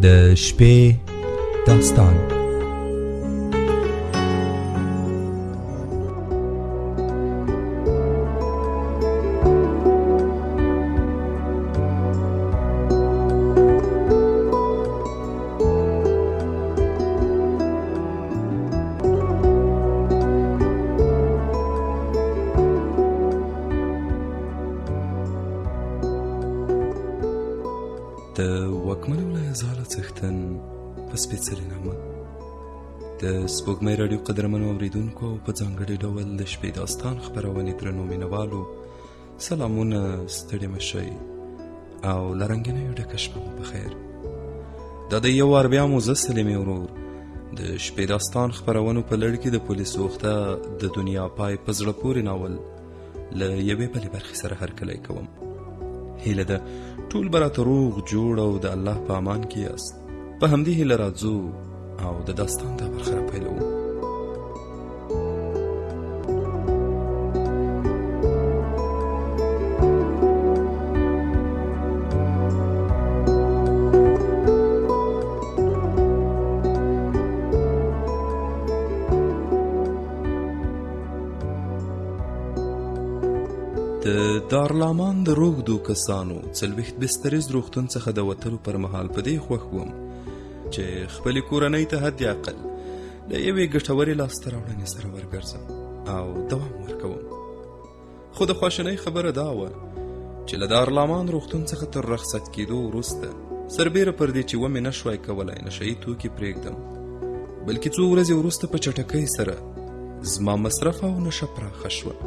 د شپې داستان. د واکمن ولایت زاله څښتن په سپېڅلي نامه د سپوږمۍ راډیو قدرمنو اورېدونکو او په ځانګړي ډول د شپې داستان خپرونې درنو مینوالو سلامونه، ستړي مه شئ او له رنګینیو ډکه شپه مو پخیر. دا د یو وار بیا مو زه سلیمې ورور د شپې داستان خپرونو په لړ کې د پولیس سوخته د دنیا پای په زړه پورې ناول له یوې بلې برخې سره هرکلی کوم. هیله ده ټول به راته روغ جوړ او د الله په امان کې یاست. په همدې هیله راځو او د داستان دا برخه را پیلوو. د دارلامان د روږدو کسانو 40 بستریز روغتون څخه د وتلو پر مهال په دې خوښ وم چې خپلې کورنۍ ته حد اقل له یوې ګټورې لاسته راوړنې سره ورګرځم او دوام ورکوم. خو د خواشینۍ خبره دا وه چې له دارلامان روغتون څخه تر رخصت کېدو وروسته سربیره پر دې چې ومې نشوای کولی نشهیي توکي پرېږدم، بلکې څو ورځې وروسته په چټکۍ سره زما مصرف او نشه پراخه شوه.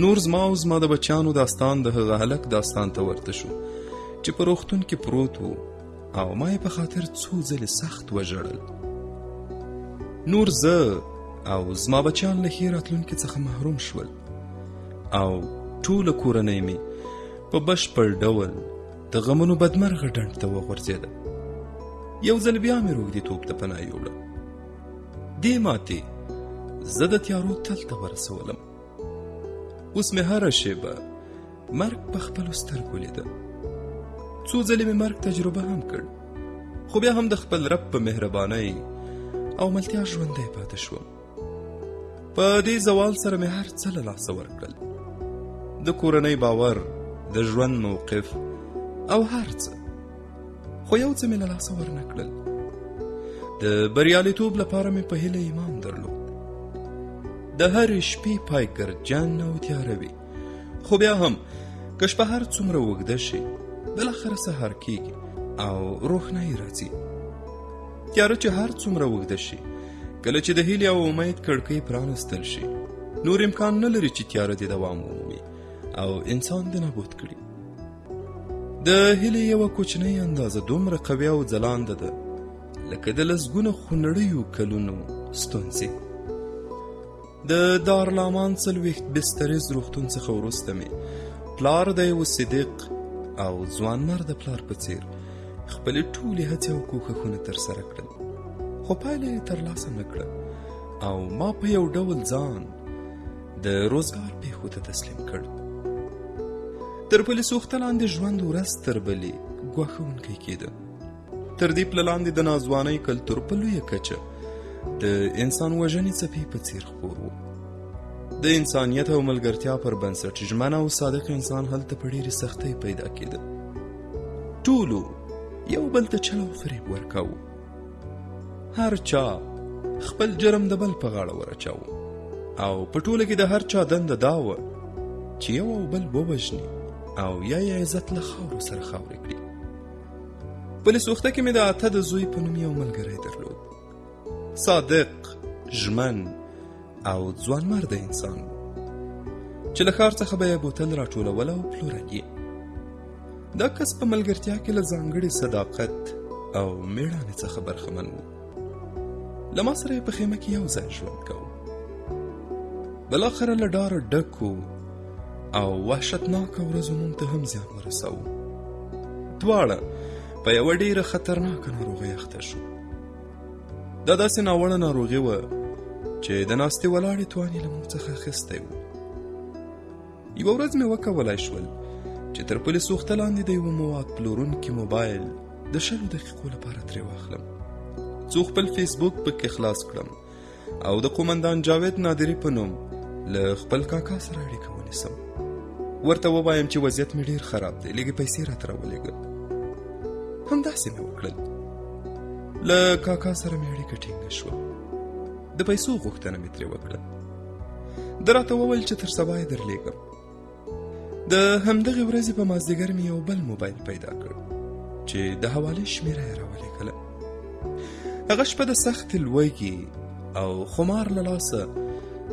نور زما او زما د بچیانو داستان د هغه هلک داستان ته ورته شو چې په روغتون کې پروت و او ما یې په خاطر څو ځلې سخت وژړل. نور زه او زما بچیان له ښې راتلونکي څخه محروم شول او ټوله کورنۍ مې په بشپړ ډول د غمونو بدمرغه ډنډ ته وغورځېده. یو ځل بیا مې روږديتوب ته پناه یوړه. دې ماتې زه د تیارو تل ته ورسولم. اوس مې هره شیبه مرګ په خپلو سترګو لیده. څو ځلې مې مرګ تجربه هم کړ، خو بیا هم د خپل رب په مهربانۍ او ملتیا ژوندی پاتې شوم. په دې زوال سره مې هر څه له لاسه ورکړل، د کورنۍ باور، د ژوند موقف او هر څه، خو یو څه مې له لاسه ورنه کړل. د بریالیتوب لپاره مې په هیله ایمان درلود. د هرې شپې پای ګرجن او تیاره وي، خو بیا هم که شپه هر څومره اوږده شي بالاخره سهار کېږي او روښنایي راځي. تیاره چې هر څومره اوږده شي، کله چې د هیلې او امید کړکۍ پرانستل شي، نور امکان نه لري چې تیاره دې دوام ومومي او انسان دې نابود کړي. د هیلې یوه کوچنۍ اندازه دومره قوي او ځلانده ده لکه د لسګونه خونړیو کلونو ستونزې. د دارلامان 40 بستریز روغتون څخه وروسته مې پلار د یو صدیق او ځوانمرد پلار په څیر خپلې ټولې هڅې او کوښښونه ترسره کړل، خو پایله یې ترلاسه نه کړه او ما په یو ډول ځان د روزګار پیښو ته تسلیم کړ. تر پلې سوخته لاندې ژوند ورځ تر بلې ګواښونکی کېده. تر دې پله لاندې د ناځوانۍ کلتور په لویه کچه د انسان وژنې څپې په څیر خپور و. د انسانیت او ملګرتیا پر بنسټ ژمن او صادق انسان هلته په ډېرې سختۍ پیدا کېده. ټولو یو بل ته چل او فریب ورکاوه. هر چا خپل جرم د بل په غاړه ورچاوه او په ټوله کې د هر چا دنده دا وه چې یو او بل ووژني او یا یې عزت له خاورو سره خاورې کړي. پلې سوخته کې مې د اته د زوی په نوم یو ملګری درلود. صادق، ژمن او ځوانمرد انسان و چې له ښار څخه به یې بوتل راټولول او پلورل یې. دا کس په ملګرتیا کې له ځانګړي صداقت او میړانې څخه برخمن و. له ما سره یې په خیمه کې یو ځای ژوند کوو. بالاخره له ډاره ډکو او وحشتناکه ورځو موږ ته هم زیان ورساوه. دواړه په یوه ډېره خطرناکه ناروغۍ اخته شو. دا داسې ناوړه ناروغي وه چې د ناستې ولاړې توان یې له موږ څخه اخیستی و. یوه ورځ مې وکولای شول چې تر پلې سوخته لاندې د یوه مواد پلورونکي موبایل د 20 دقیقو لپاره ترې واخلم، څو خپل فیسبوک پکې خلاص کړم او د قومندان جاوید نادری په نوم له خپل کاکا سره اړیکه ونیسم، ورته ووایم چې وضعیت مې ډیر خراب دی، لږې پیسې راته راولېږه. همداسې مې وکړل. له کاکا سره مې اړیکه ټینګه شوه، د پیسو غوښتنه مې ترې وکړه. ده راته وویل چې تر سبا یې درلېږم. د همدغې ورځې په مازدیګر مې یو بل موبایل پیدا کړ چې د حوالې شمیره یې راولېږله. هغه شپه د سختې لوږې او خمار له لاسه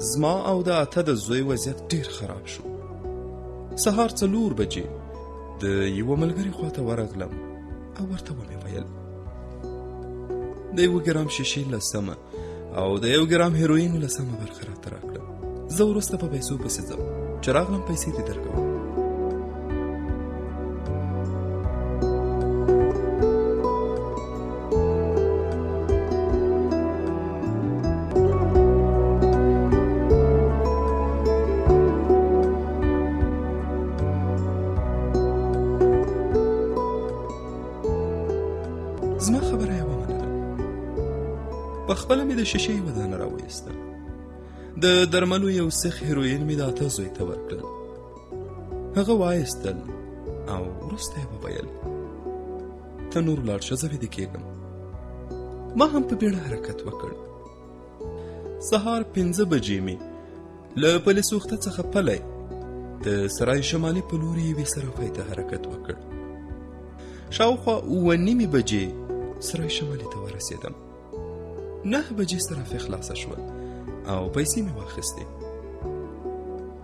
زما او د اته د زوی وضعیت ډیر خراب شو. سهار 4 بجې د یوه ملګري خواته ورغلم او ورته ومې ویل د 1 ګرام شیشې لسمه او د 1 ګرام هیروین لسمه برخه راته راکړه. زه وروسته په پیسو پسې ځم، چې راغلم پیسې دې درکوم. زما خبره یې ومنله. په خپله مې د شیشې یوه دانه راویسته. د درملو یو سیخ هیروین مې د اته زوی ته ورکړل. هغه وایستل او وروسته یې وویل ته نور ولاړ شه، زه ویده کېږم. ما هم په بیړه حرکت وکړ. سهار 5 بجې مې له پلي سوخته څخه پلی د سرای شمالي په لوري یوې صرافۍ ته حرکت وکړ. شاوخوا 9:30 بجې سرای شمالي ته ورسېدم. 9 بجې صرافۍ خلاصه شوه او پیسې مې واخیستې.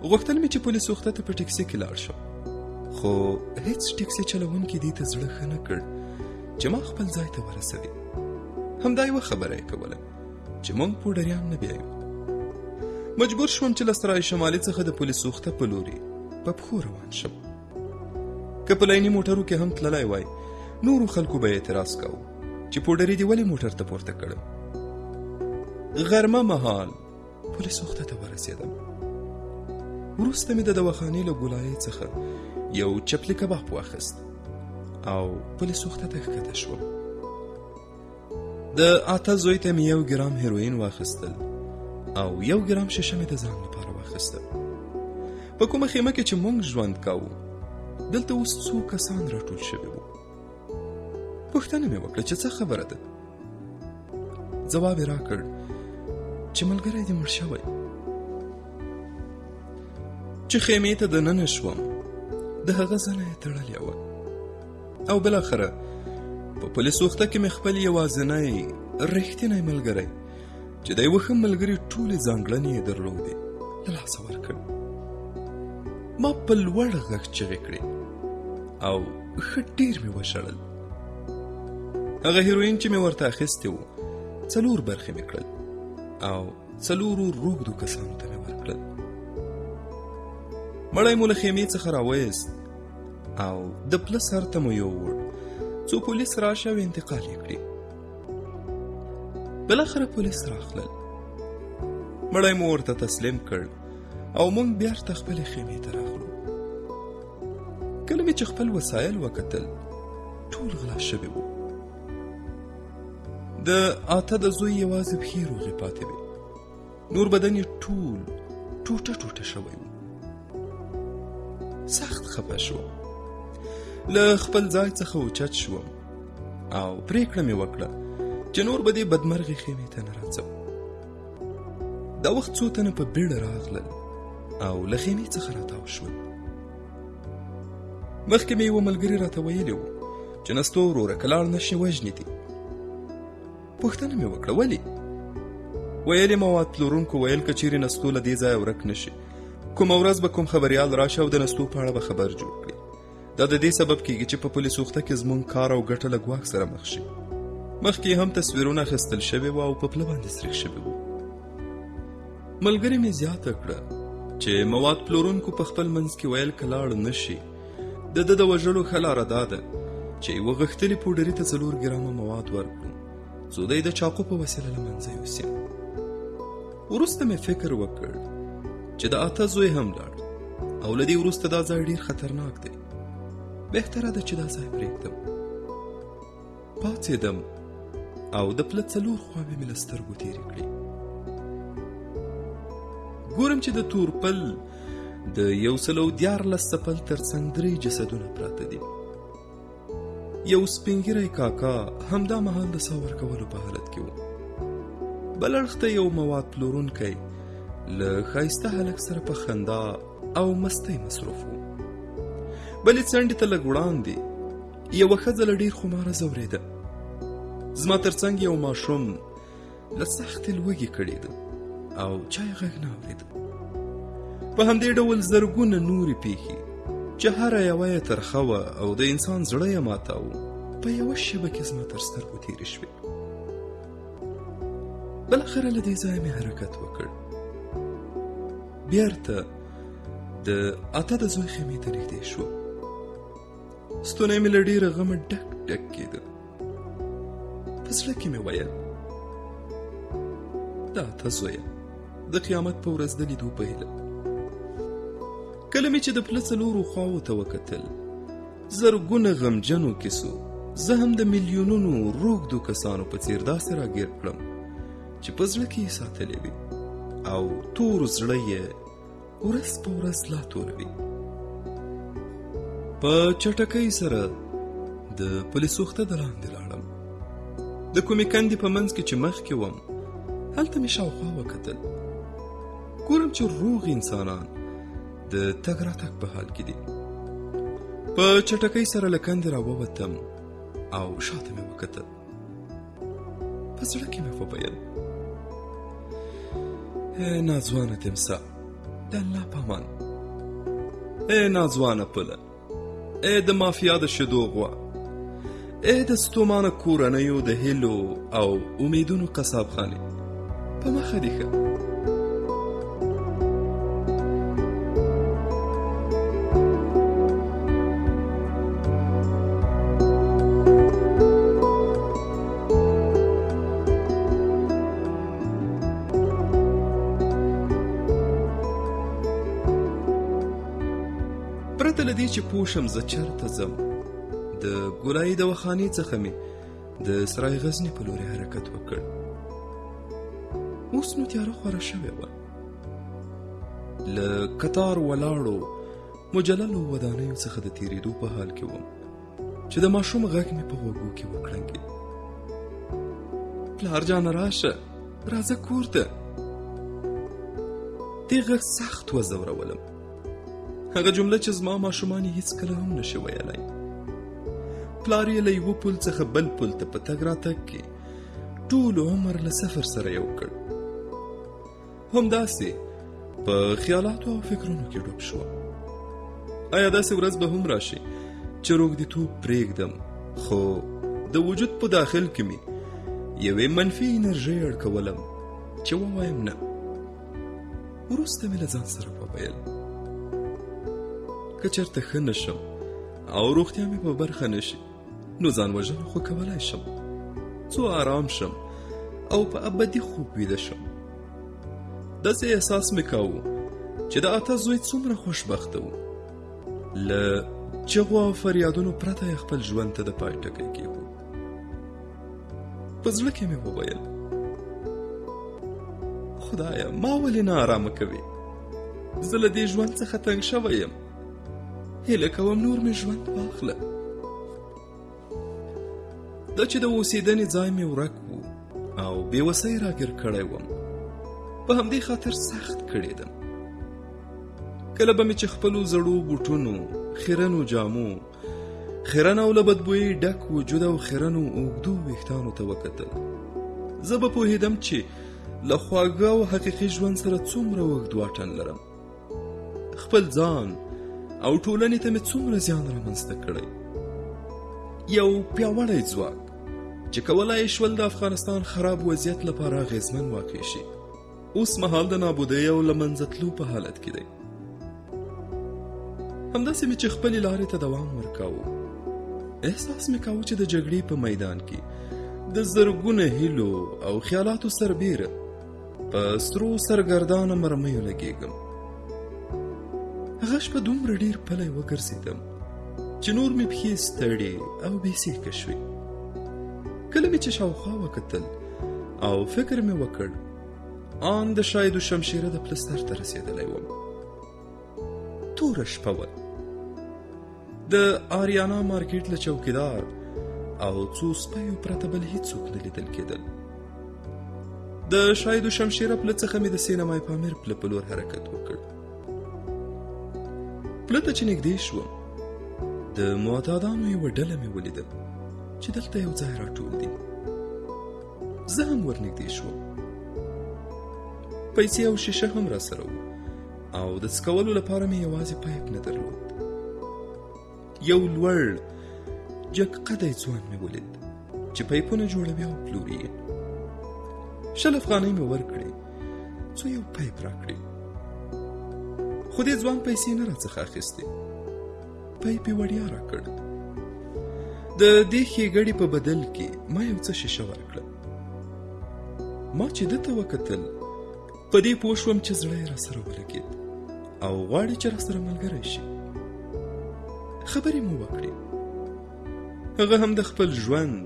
غوښتل مې چې پلي سوخته ته په ټکسي کې لاړ شم، خو هیڅ ټکسي چلوونکي دې ته زړه ښه نه کړ چې ما خپل ځای ته ورسوي. همدا یوه خبره یې کوله چې موږ پوډریان نه بیایو. مجبور شوم چې له سرای شمالي څخه د پلي سوخته په لوري په پښو روان شم. که په لایني موټرو کې هم تللی وای، نورو خلکو به اعتراض کاوه چې پوډري دې ولې موټر ته پورته کړم. غرمه مهال پلي سوخته ته ورسېدم. وروسته مې د دواخانې له ګولایې څخه یو چپلي کباب واخیست او پلي سوخته ته ښکته شوم. د اته زوی ته مې 1 ګرام هیروین واخیستل او 1 ګرام شیشه مې د ځان لپاره واخیسته. په کومه خیمه کې چې موږ ژوند کاوه، دلته اوس څو کسان راټول شوي وو. پوښتنه مې وکړه چې څه خبره ده. ځواب یې راکړ چې ملګری دې مړ شوی. چې خیمې ته دننه شوم، د هغه زنه یې تړلې وه او بالاخره په پلي سوخته کې مې خپل یوازینی رښتینی ملګری چې د یوه ښه ملګري ټولې ځانګړنې یې درلودې له لاسه ورکړ. ما په لوړ غږ چغې کړې او ښه ډېر مې وشړل. هغه هیروین چې مې ورته اخیستې وو 4 برخې مې کړل او 4 روږدو کسانو ته مې ورکړل. مړی مو له خیمې څخه راویست او د پله سر ته مو یووړ څو پولیس راشه او انتقال یې کړي. بالاخره پولیس راغلل. مړی مو ورته تسلیم کړ او موږ بیرته خپلې خیمې ته راغلو. کله مې چې خپل وسایل وکتل، ټول غلا شوي وو. د اته د زوی یوازې پښې روغې پاتې وې، نور بدن یې ټول ټوټه ټوټه شوی و. سخت خفه شوم. له خپل ځای څخه اوچت شوم او پریکړه مې وکړه چې نور به دې بدمرغې خیمې ته نه راځم. دا وخت څو تنه په بیړه راغلل او له خیمې څخه راتاو شول. مخکې مې یوه ملګري راته ویلي وو چې نستو وروره که لاړ نه شي وژنې دي. پوښتنه مې وکړه ولې؟ ویل یې مواد پلورونکو ویل که چیرې نستو له دې ځایه ورک نه شي، کومه ورځ به کوم خبریال راشه او د نستو په اړه به خبر جوړ کړي. دا د دې سبب کیږي چې په پلي سوخته کې زموږ کار او ګټه له ګواښ سره مخ شي. مخکې هم تصویرونه اخیستل شوي وو او په پله باندې سریښ شوي وو. ملګري مې زیاته کړه چې مواد پلورونکو په خپل منځ کې ویل که لاړ نه شي، د ده د وژلو ښه لاره دا ده چې یوه غښتلي پوډري ته 4 ګرامه مواد ورکړو څو دی د چاقو په وسیله له منځه یوسي. وروسته مې فکر وکړ چې د اته زوی هم لاړ او له دې وروسته دا ځای ډېر خطرناک دی. بهتره ده چې دا ځای پرېږدم. پاڅېدم او د پله 4 خواوې مې له سترګو تېرې کړې. ګورم چې د تورپل د 114 څپل ترڅنګ 3 جسدونه پراته دي. یو سپینګیری کاکا همدا مهال د ساه ورکولو په حالت کې و. بل اړخ ته یو مواد پلورونکی له ښایسته هلک سره په خندا او مستۍ مصروف و. بلې څنډې ته لږ وړاندې یوه ښځه له ډېر خماره ځورېده. زما ترڅنګ یو ماشوم له سختې لوږې کړېده او چا یې غږ نه اورېده. په همدې ډول زرګونه نورې پیښې چې هره یوه یې ترخه وه او د انسان زړه یې ماتاوه په یوه شېبه کې زما تر سترګو تېرې شوې. بالاخره له دې ځایه مې حرکت وکړ. بیرته د اته د زوی خیمې ته نږدې شوم. ستونی مې له ډېره غمه ډک ډک کېده. په زړه کې مې ویل دا اته زویه د قیامت په ورځ د لیدو په هیله. کله مې چې د پله 4 خواوو ته وکتل زرګونه غمجنو کیسو زه هم د میلیونونو روږدو کسانو په څېر داسې راګیر کړم چې په زړه کې یې ساتلې وي او تور زړه یې ورځ په ورځ لا توروي. په چټکۍ سره د پولیسو خته د لاندې لاړم. د کومې کندې په منځ کې چې مخکې وم هلته مې شاوخوا وکتل. ګورم چې روغ انسانان د تګ راتګ په حال کې دي. په چټکۍ سره له کندې راووتم او شاته مې وکتل. په زړه کې مې وویل ای ناځوانه تمساح د الله په امان، ای ناځوانه پله، ای د مافیا د شیدو غوا، ای د ستومانه کورنیو د هیلو او امیدونو قصاب خانې په مخه دې ښه. پرته له دې چې پوه شم زه چېرته ځم، د ګولایي دواخانې څخه مې د سرای غزني په لورې حرکت وکړ. اوس نو تیاره خوره شوې وه. له کتار ولاړو مجللو ودانیو څخه د تېرېدو په حال کې وم چې د ماشوم غږ مې په غوږو کې وکړنګېد. پلار جانه راشه، راځه کور ته. دې غږ سخت وځورولم. هغه جمله چې زما ماشومان یې هېڅکله هم نشي ویلی. پلار یې له یوه پل څخه بل پل ته په تګ راتګ کې ټول عمر له سفر سره یو کړ. همداسې په خیالاتو او فکرونو کې ډوب شوم. آیا داسې ورځ به هم راشي چې روږديتوب پرېږدم، خو د وجود په داخل کې مې یوې منفي انرژۍ اړکولم چې ووایم نه. وروسته مې له ځان سره وویل که چېرته ښه نشم او روغتیا مې په برخه نشي نو ځان وژنه خو کولی شم، څو آرام شم او په ابدي خوب ویده شم. داسې احساس مې کاوه چې د اته زوی څومره خوشبخته و. له چغو او فریادونو پرته یې خپل ژوند ته د پای ټکی کېښود. په زړه کې مې وویل خدایه ما ولې نه آرامه کوې؟ زه له دې ژوند څخه تنګ شوی یم. هیله کوم نور مې ژوند واخله. دا چې د اوسېدنې ځای مې ورک و او بېوسۍ راګیر کړی وم، په همدې خاطر سخت کړېدم. کله به مې چې خپلو زړو بوټونو، خیرنو جامو، خیرن او له بدبویۍ ډک وجود او خیرنو اوږدو ویښتانو ته وکتل، زه به پوهېدم چې له خواږه او حقیقي ژوند سره څومره اوږد واټن لرم. خپل ځان او ټولنې ته مې څومره زیان رامنځته کړی. یو پیاوړی ځواک چې کولای شول د افغانستان خراب وضعیت لپاره اغېزمن واقع شي، اوس مهال د نابودۍ او له منځه تلو په حالت کې دی. همداسې مې چې خپلې لارې ته دوام ورکاوه، احساس مې کاوه چې د جګړې په میدان کې د زرګونه هیلو او خیالاتو سربیره په سرو سرګردانه مرمیو لګېږم. هغه شپه دومره ډېر پلی وګرځېدم چې نور مې پښې ستړې او بېسېکه شوې. کله مې چې شاوخوا وکتل او فکر مې وکړ، آن د شاید و شمشیره د پله سر ته رسېدلی وم. توره شپه وه. د آریانا مارکیټ له چوکیدار او څو سپیو پرته بل هیڅوک نه لیدل کېدل. د شاید و شمشیره پله څخه مې د سینمای پامیر پله په لور حرکت وکړ. پله ته چې نږدې شوم، د معتادانو یوه ډله مې ولیده چې دلته یو ځای راټول دي. زه هم ورنږدې شوم. پیسې او شیشه هم را سره وو او د څکولو لپاره مې یوازې پایپ نه درلود. یو لوړ جګ قدی ځوان مې ولید چې پایپونه جوړوي او پلوري یې. 100 افغانۍ مې ورکړې څو یو پایپ راکړي، خو دې ځوان پیسې نه راڅخه اخیستې. پایپ یې وړیا راکړ. د دې ښېګړې په بدل کې ما یو څه شیشه ورکړه. ما چې ده ته وکتل، په دې پوه شوم چې زړه یې راسره ولګېد او غواړي چې راسره ملګری شي. خبرې مو وکړې. هغه هم د خپل ژوند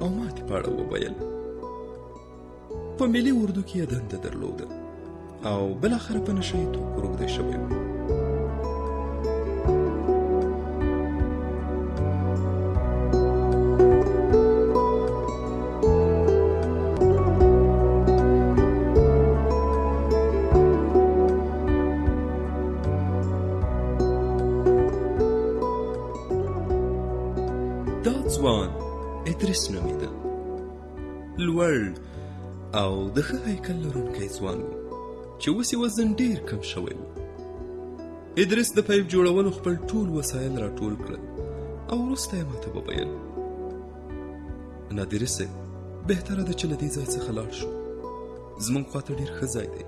او ماتې په اړه وویل. په ملي اردو کې یې دنده درلوده او بالاخره په نشه یي توکو روږدی شوی و. دا ځوان ادریس نومیده. لوړ او د ښه هیکل لرونکی ځوان و چې اوس یې وزن ډېر کم شوی و. ادریس د پایپ جوړولو خپل ټول وسایل راټول کړل او وروسته یې ماته وویل، نادري صاحب، بهتره ده چې له دې ځای څخه لاړ شو. زموږ خواته ډېر ښه ځای دی.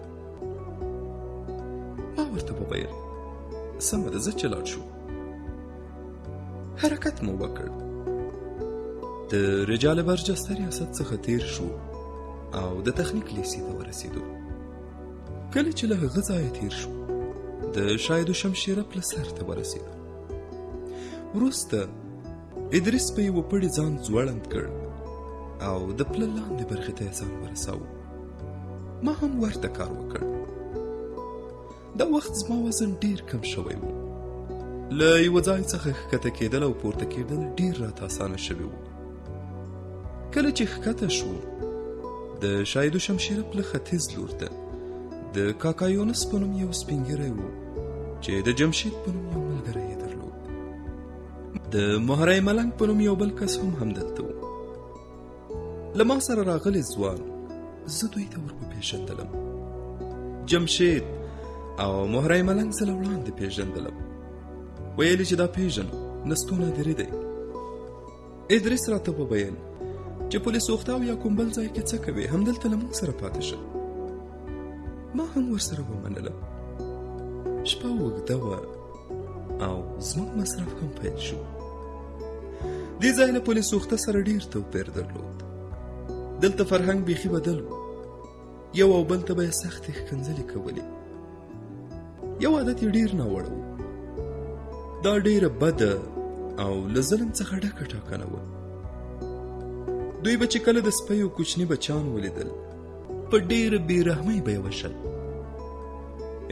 ما ورته وویل، سمه ده، زه چې لاړ شو. حرکت مو وکړ. د رجال برجسته ریاست څخه تیر شو او د تخنیک لیسې ته ورسېدو. کله چې له هغه ځایه تیر شو، د شاید و شمشیره پله سر ته ورسېدو. وروسته ادریس په یوه پړي ځان ځوړند کړ او د پله لاندې برخې ته یې ځان ورساوه. ما هم ورته کار وکړ. دا وخت زما وزن ډېر کم شوی و. له یوه ځای څخه ښکته کېدل او پورته کېدل ډېر راته اسانه شوي وو. کله چې ښکته شو، د شاید و شمشیره پله ختیځ لور ته د کاکا یونس په نوم یو سپین ږیری و چې د جمشید په نوم یو ملګری یې درلود. د مهری ملنګ په نوم یو بل کس هم همدلته و. له ما سره راغلی ځوان زه دوی ته ور وپېژندلم. جمشید او مهری ملنګ زه له وړاندې پېژندلم. ویل چې دا پېژنو، نستو نادري دی. ادریس راته وویل چې پولیس وختاو یا کوم بل ځای کې څه کوي، همدلته له موږ سره پاتې شه. ما هم ورسره ومنله. شپه اوږده وه او زموږ مصرف هم پیل شو. دې ځای له پولیس وخته سره ډېر توپیر درلود. دلته فرهنګ بیخي بدل و. یو او بل ته به یې سختې ښکنځلې کولې. یو عادت یې ډېر ناوړه و. دا ډېره بده او له ظلم څخه ډکه ټاکنه وه. دوی به چې کله د سپیو کوچني بچان ولیدل، په ډېره بېرحمۍ به یې وشل.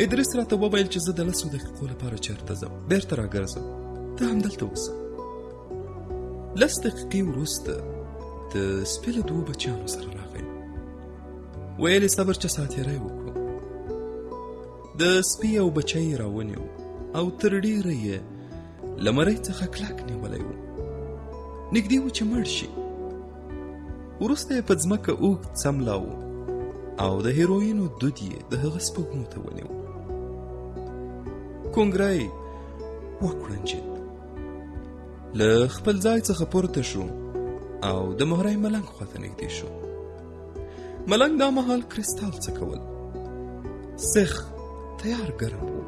ادریس راته وویل چې زه د 10 دقیقو لپاره چېرته ځم، بېرته راګرځم، ته همدلته اوسه. 10 دقیقې وروسته د سپي له 2 بچیانو سره راغی. ویل یې صبر چې ساعتېری وکړو. د سپي یو بچی یې راونیو او تر ډېره یې له مرۍ څخه کلک نیولی و. نږدې و چې مړ شي. وروسته یې په ځمکه اوږد څملاوه او د هیروینو دود یې د هغه سپږمو ته ونیو. کونګری وکړنجېد. له خپل ځای څخه پورته شو او د مهری ملنګ خواته نږدې شو. ملنګ دا مهال کریستال څکول. سیخ تیار ګرم و.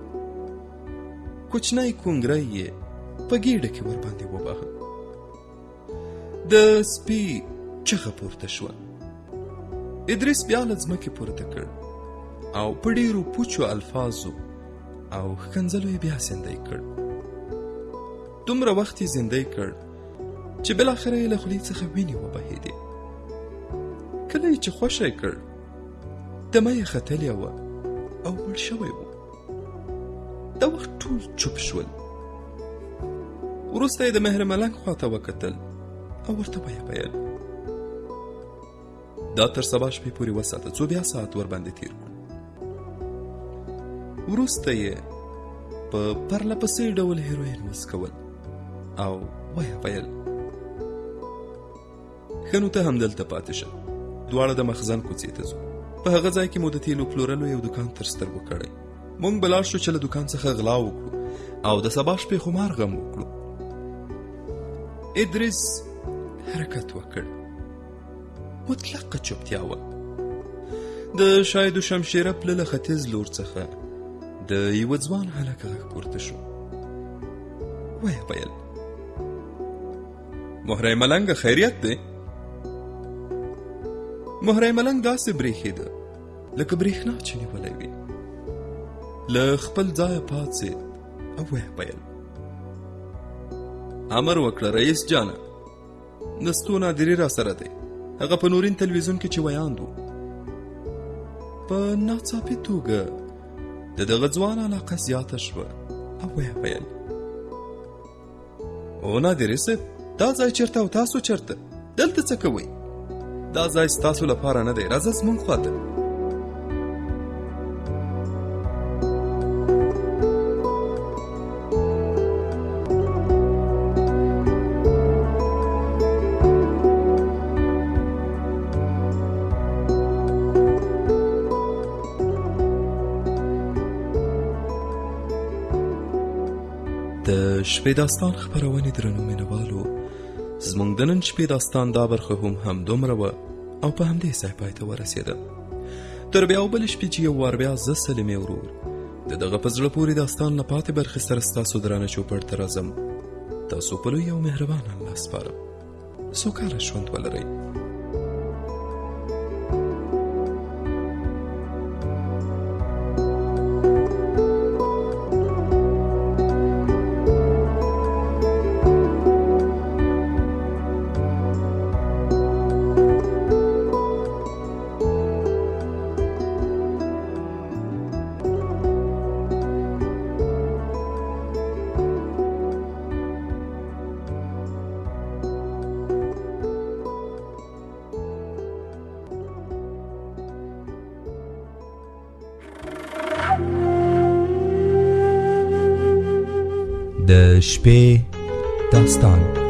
کوچنی کونګری یې په ګېډه کې ورباندې وواهه. د سپي چغه پورته شوه. ادریس بیا له ځمکې پورته کړ او په ډېرو پوچو الفاظو او ښکنځلو یې بیا زندۍ کړ. دومره وخت یې زندۍ کړ چې بالاخره یې له خولې څخه وینې وبهېدې. کله یې چې خوښه یې کړ دمه یې ختلې وه او مړ شوی و. دا وخت ټول چوپ شول. وروسته یې د مهر ملنګ خواته وکتل او ورته ویې ویل دا تر سبا شپې پورې وساته څو بیا ساعت ورباندې تیر کړو. وروسته یې په پرله پسې ډول هیروین وڅکول او ویې ویل ښه نو ته همدلته پاتې شه، دواړه د مخزن کوڅې ته ځو. په هغه ځای کې مو د تیلو پلورلو یو دکان تر سترګو کړی. موږ به لاړ شو چې له دکان څخه غلا وکړو او د سبا شپې خمار غم وکړو. ادریس حرکت وکړ. مطلقه چوپتیا وه. د شاید و شمشیره پله له ختیځ لور څخه د یوه ځوان هلک غږ پورته شو. ویې ویل مهره ملنګه خیریت دی؟ مهره ملنګ داسې برېښېده لکه برېښنا چې نیولی وي. له خپل ځایه پاڅېد او ویې ویل امر وکړه رئیس جانه، نستو نادري را سره دی. هغه په نورین تلویزیون کې چې ویاند و. په ناڅاپي توګه د دغه ځوان علاقه زیاته شوه او ویې ویل او نادري صاحب دا ځای چېرته او تاسو چېرته؟ دلته څه کوئ؟ دا ځای ستاسو لپاره نه دی، راځه زموږ خواته. د شپې داستان خپرونې درنو مینوالو، زموږ د نن شپې داستان دا برخه هم همدومره وه او په همدې ځای پای ته ورسېده. تر بیا او بلې شپې چې یو وار بیا زه سلیمې ورور د دغه په زړه پورې داستان له پاتې برخې سره ستاسو درانه چوپړ ته راځم. تاسو په لوی او مهربان الله سپارم. سوکاله ژوند ولرئ. د شپې داستان.